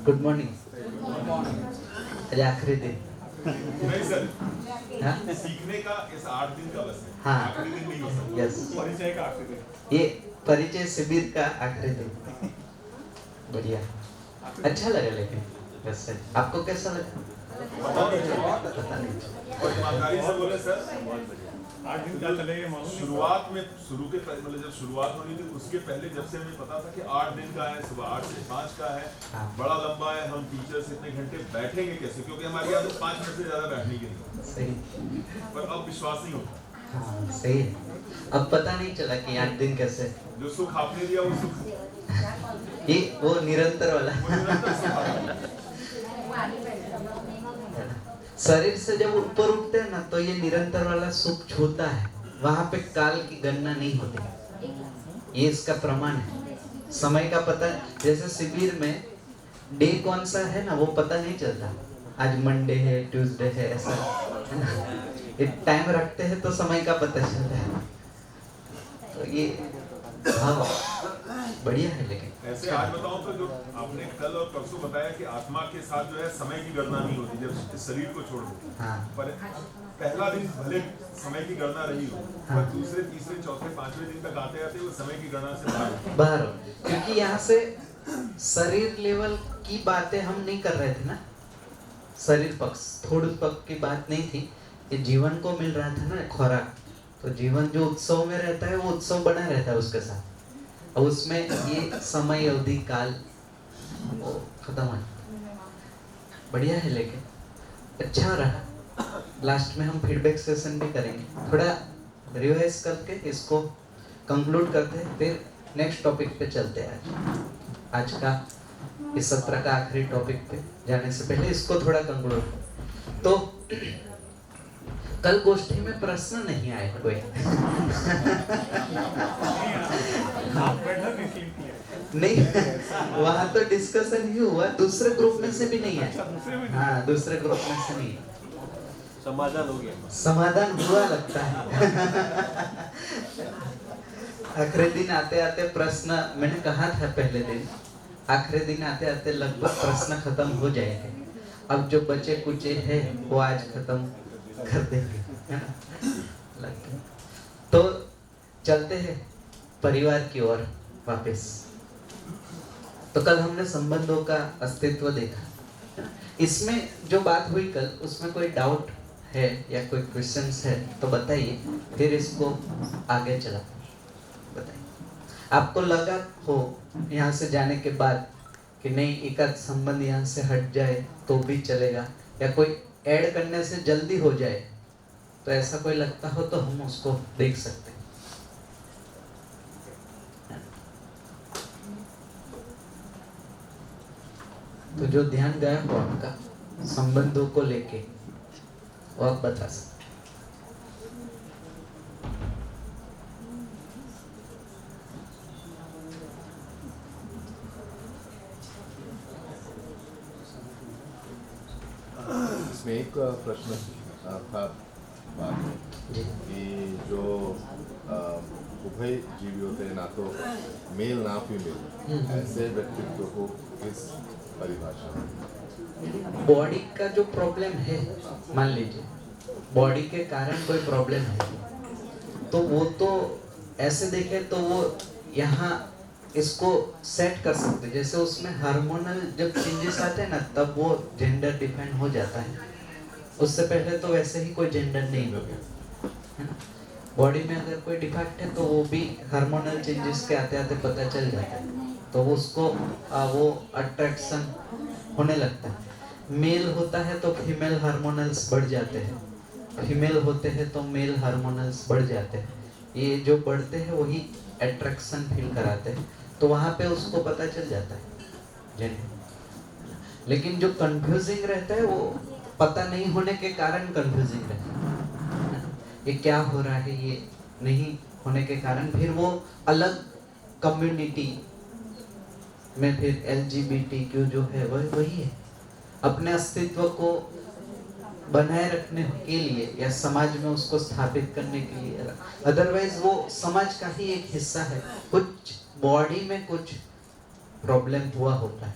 Good morning. आज आखिरी दिन। नहीं सर, हाँ सीखने का इस 8 दिन का बस है। हाँ आखिरी दिन नहीं हो सकता। यस, परिचय का आखिरी दिन। ये परिचय शिविर का आखिरी दिन। बढ़िया, अच्छा लगा। लेकिन वैसे आपको कैसा लगा? पता नहीं। और ईमानदारी से बोले सर, 8 दिन क्या चलेगा मालूम नहीं। शुरुआत में मतलब जब शुरुआत होनी थी उसके पहले जब से हमें पता था कि 8 दिन का है, सुबह 8 से 5 का है, हाँ। बड़ा लंबा है, हम टीचर्स इतने घंटे बैठेंगे कैसे, क्योंकि हमारी आदत 5 मिनट से ज्यादा बैठने की नहीं। सही। पर अब विश्वास नहीं होता। हाँ सही है। अब पता नहीं चला कि 8 दिन कैसे। जो सुख आपने दिया वो सुख ये वो निरंतर वाला। वो निरंतर सुख आता है। शरीर से जब ऊपर उठते हैं ना तो ये निरंतर वाला सुख छूता है, वहां पे काल की गणना नहीं होती। ये इसका प्रमाण है। समय का पता, जैसे शिविर में डे कौन सा है ना वो पता नहीं चलता, आज मंडे है ट्यूसडे है ऐसा है ना। एक टाइम रखते हैं तो समय का पता चलता है। तो ये हाँ बढ़िया है। लेकिन ऐसे आज बताऊं तो जो आपने कल और परसों बताया कि आत्मा के साथ जो है समय की गणना नहीं होती जब इस शरीर को छोड़ दो। हाँ पर पहला दिन भले समय की गणना रही हो, हाँ। पर दूसरे तीसरे चौथे पांचवें दिन तक आते आते वो समय की गणना से बाहर। बाहर हो, क्योंकि यहाँ से शरीर लेवल की बातें हम नहीं कर रहे थे ना। शरीर पक्ष थोड़े पक्ष की बात नहीं थी, ये जीवन को मिल रहा था ना खुराक। तो जीवन जो उत्सव में रहता है वो उत्सव बना रहता है उसके साथ, और उसमें ये समय अवधि काल वो खत्म है। बढ़िया है। लेकिन अच्छा रहा। लास्ट में हम फीडबैक सेशन भी करेंगे, थोड़ा रिवाइज करके इसको कंक्लूड करते हैं, फिर नेक्स्ट टॉपिक पे चलते हैं। आज का इस सत्र का आखिरी टॉपिक पे जाने से पहले इसको थोड़ा कंक्लूड। तो कल गोष्ठी में प्रश्न नहीं आए कोई। आप बैठक इसलिए किया। नहीं, वहां तो डिस्कशन ही हुआ, दूसरे ग्रुप में से भी नहीं अच्छा, है। दूसरे में हाँ दूसरे ग्रुप में से नहीं है। समाधान हो गया। समाधान हुआ लगता है। आखिरी दिन आते आते प्रश्न, मैंने कहा था पहले दिन आखिरी दिन आते आते लगभग प्रश्न खत्म हो जाएंगे। अब जो बचे कुचे हैं वो आज खत्म कर देंगे, है ना? लगता है। तो चलते हैं परिवार की ओर वापस। तो कल हमने संबंधों का अस्तित्व देखा। इसमें जो बात हुई कल, उसमें कोई डाउट है या कोई क्वेश्चंस है तो बताइए, फिर इसको आगे चला बताइए। आपको लगा हो यहाँ से जाने के बाद कि नहीं एकाध संबंध यहाँ से हट जाए तो भी चलेगा, या कोई ऐड करने से जल्दी हो जाए, तो ऐसा कोई लगता हो तो हम उसको देख सकते हैं। तो जो ध्यान गया हो आपका संबंधों को लेके वो आप बता सकते। इसमें एक प्रश्न था बाद में कि जो उभय जीवी होते हैं, ना तो मेल ना फीमेल, ऐसे व्यक्तित्व को किस परिभाषा में? बॉडी का जो प्रॉब्लम है, मान लीजिए बॉडी के कारण कोई प्रॉब्लम है, तो वो तो ऐसे देखे तो वो यहाँ इसको सेट कर सकते। जैसे उसमें हार्मोनल जब चेंजेस आते हैं ना तब वो जेंडर डिफाइन हो जाता है। उससे पहले तो वैसे ही कोई जेंडर नहीं होगा, है ना? बॉडी में अगर कोई डिफेक्ट है तो वो भी हार्मोनल चेंजेस के आते आते पता चल जाता है, तो उसको वो अट्रैक्शन होने लगता है। मेल होता है तो फीमेल हार्मोनल्स बढ़ जाते हैं, फीमेल होते हैं तो मेल हार्मोनल्स बढ़ जाते हैं। ये जो बढ़ते हैं वही अट्रैक्शन फील कराते हैं, तो वहाँ पे उसको पता चल जाता है जेंडर। लेकिन जो कंफ्यूजिंग रहता है वो पता नहीं होने के कारण कंफ्यूजिंग रहता है। ये क्या हो रहा है ये नहीं होने के कारण फिर वो अलग कम्युनिटी में फिर LGBTQ जो है वही है। अपने अस्तित्व को बनाए रखने के लिए या समाज में उसको स्थापित करने के लिए, अदरवाइज वो समाज का ही एक हिस्सा है। कुछ बॉडी में कुछ प्रॉब्लम हुआ होता है,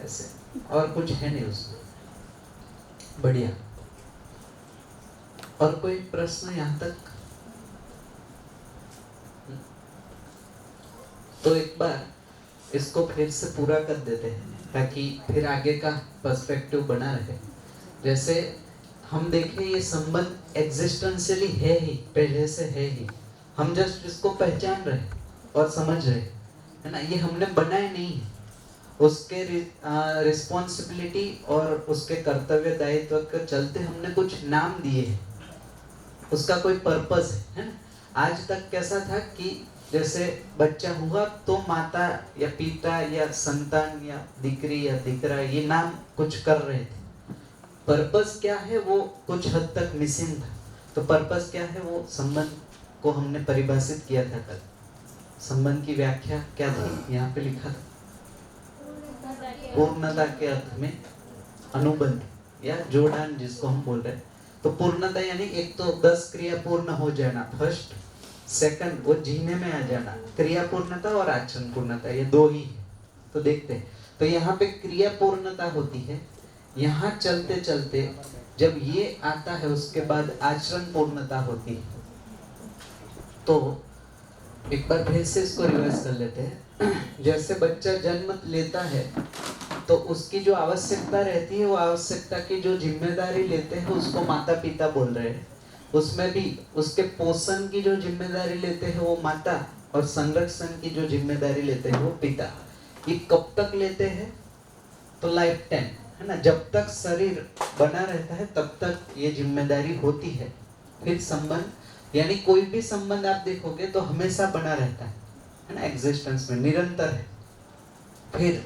ऐसे, और कुछ है नहीं उसमें। बढ़िया। और कोई प्रश्न यहाँ तक? तो एक बार इसको फिर से पूरा कर देते हैं ताकि फिर आगे का पर्सपेक्टिव बना रहे। जैसे हम देखें ये संबंध एग्जिस्टेंशियली है ही, पहले से है ही, हम जस्ट इसको पहचान रहे और समझ रहे, है ना। ये हमने बनाए नहीं है। उसके रिस्पॉन्सिबिलिटी और उसके कर्तव्य दायित्व के चलते हमने कुछ नाम दिए हैं, उसका कोई पर्पस है ना। आज तक कैसा था कि जैसे बच्चा हुआ तो माता या पिता या संतान या दिकरी या दिकरा ये नाम कुछ कर रहे थे। पर्पस क्या है वो कुछ हद तक मिसिंग था। तो पर्पस क्या है वो संबंध को हमने परिभाषित किया था कल। संबंध की व्याख्या क्या थी, यहाँ पे लिखा था, पूर्णता के अर्थ में अनुबंध या जोड़ान जिसको हम बोल रहे हैं। तो पूर्णता यानी एक तो 10 क्रिया पूर्ण हो जाना, फर्स्ट, सेकंड वो जीने में आ जाना। क्रिया पूर्णता और आचरण पूर्णता ये दो ही है। तो देखते हैं, तो यहाँ पे क्रिया पूर्णता होती है। यहाँ चलते चलते जब ये आता है उसके बाद आचरण पूर्णता होती है। तो एक बार फिर से इसको रिवाइज कर लेते हैं। जैसे बच्चा जन्म लेता है तो उसकी जो आवश्यकता रहती है वो आवश्यकता की जो जिम्मेदारी लेते हैं उसको माता पिता बोल रहे हैं। उसमें भी उसके पोषण की जो जिम्मेदारी लेते हैं वो माता, और संरक्षण की जो जिम्मेदारी लेते हैं वो पिता। ये कब तक लेते हैं? तो लाइफ टाइम, है ना। जब तक शरीर बना रहता है तब तक ये जिम्मेदारी होती है। फिर संबंध यानी कोई भी संबंध आप देखोगे तो हमेशा बना रहता है ना, एग्जिस्टेंस में निरंतर है। फिर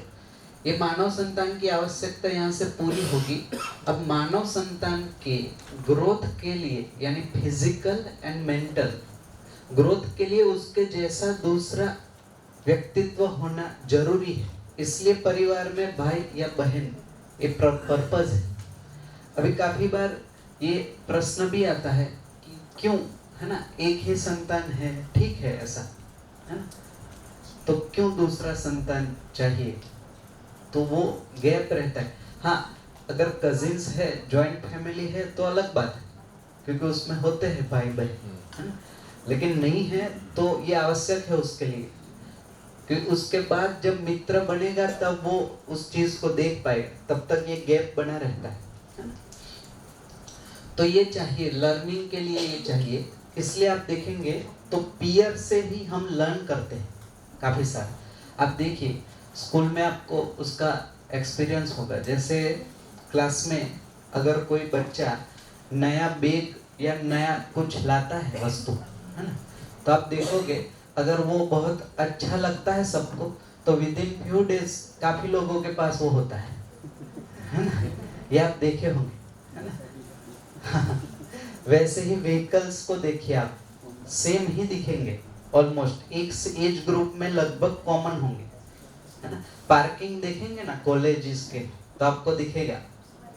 ये मानव संतान की आवश्यकता यहाँ से पूरी होगी। अब मानव संतान के ग्रोथ के लिए यानी फिजिकल एंड मेंटल ग्रोथ के लिए उसके जैसा दूसरा व्यक्तित्व होना जरूरी है। इसलिए परिवार में भाई या बहन ये पर्पस है। अभी काफी बार ये प्रश्न भी आता है कि क्यों, है ना, एक ही संतान है, ठीक है ऐसा, है ना, तो क्यों दूसरा संतान चाहिए? तो वो गैप रहता है। हाँ, अगर कजिन्स है, जॉइंट फैमिली है तो अलग बात है, क्योंकि उसमें होते हैं भाई बहन, है ना। लेकिन नहीं है तो ये आवश्यक है उसके लिए, क्योंकि उसके बाद जब मित्र बनेगा तब वो उस चीज को देख पाएगा, तब तक ये गैप बना रहता है ना? तो ये चाहिए, लर्निंग के लिए ये चाहिए। इसलिए आप देखेंगे तो पीयर से ही हम लर्न करते हैं काफी सारा। आप देखिए स्कूल में आपको उसका एक्सपीरियंस होगा। जैसे क्लास में अगर कोई बच्चा नया बैग या नया कुछ लाता है वस्तु, है ना, तो आप देखोगे अगर वो बहुत अच्छा लगता है सबको तो विद इन फ्यू डेज काफी लोगों के पास वो होता है ना। ये आप देखे होंगे, है ना। वैसे ही व्हीकल्स को देखिए आप, सेम ही दिखेंगे, ऑलमोस्ट एक एज ग्रुप में लगभग कॉमन होंगे, है ना। पार्किंग देखेंगे ना कॉलेजेस के तो आपको दिखेगा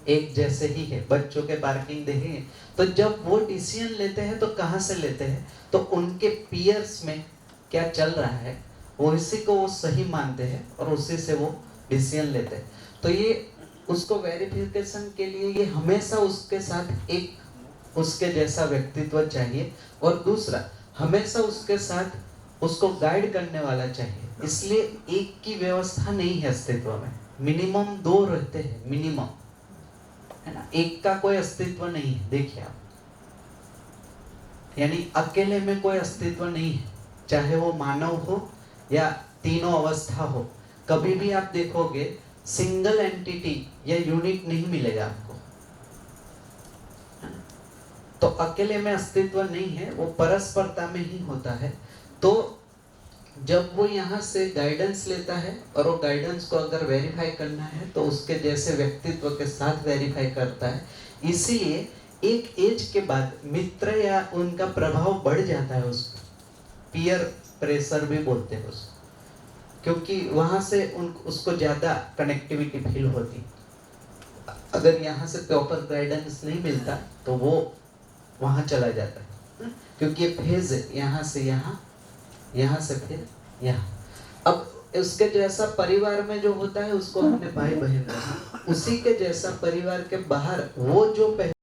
एक जैसे ही है। बच्चों के पार्किंग देखेंगे तो जब वो डिसीजन लेते हैं तो कहाँ से लेते हैं? तो उनके पीयर्स में क्या चल रहा है वो इसी को वो सही मानते हैं और उसी से वो डिसीजन लेते हैं। तो ये उसको वेरिफिकेशन के लिए ये हमेशा उसके साथ एक उसके जैसा व्यक्तित्व चाहिए, और दूसरा हमेशा उसके साथ उसको गाइड करने वाला चाहिए। इसलिए एक की व्यवस्था नहीं है अस्तित्व में, मिनिमम 2 रहते हैं, मिनिमम, है ना। एक का कोई अस्तित्व नहीं है। देखिए आप, यानी अकेले में कोई अस्तित्व नहीं है, चाहे वो मानव हो या तीनों अवस्था हो। कभी भी आप देखोगे सिंगल एंटिटी या यूनिट नहीं मिलेगा आपको, तो अकेले में अस्तित्व नहीं है, वो परस्परता में ही होता है। तो जब वो यहाँ से गाइडेंस लेता है और वो गाइडेंस को अगर वेरीफाई करना है तो उसके जैसे व्यक्तित्व के साथ वेरीफाई करता है। इसीलिए एक एज के बाद मित्र या उनका प्रभाव बढ़ जाता है, उसको पीयर प्रेशर भी बोलते हैं उसको, क्योंकि वहाँ से उसको ज़्यादा कनेक्टिविटी फील होती। अगर यहाँ से प्रॉपर गाइडेंस नहीं मिलता तो वो वहाँ चला जाता है, क्योंकि ये फेज है, यहाँ से यहाँ, यहाँ से फिर यहाँ। अब उसके जैसा परिवार में जो होता है उसको हमने भाई बहन कहा, उसी के जैसा परिवार के बाहर वो जो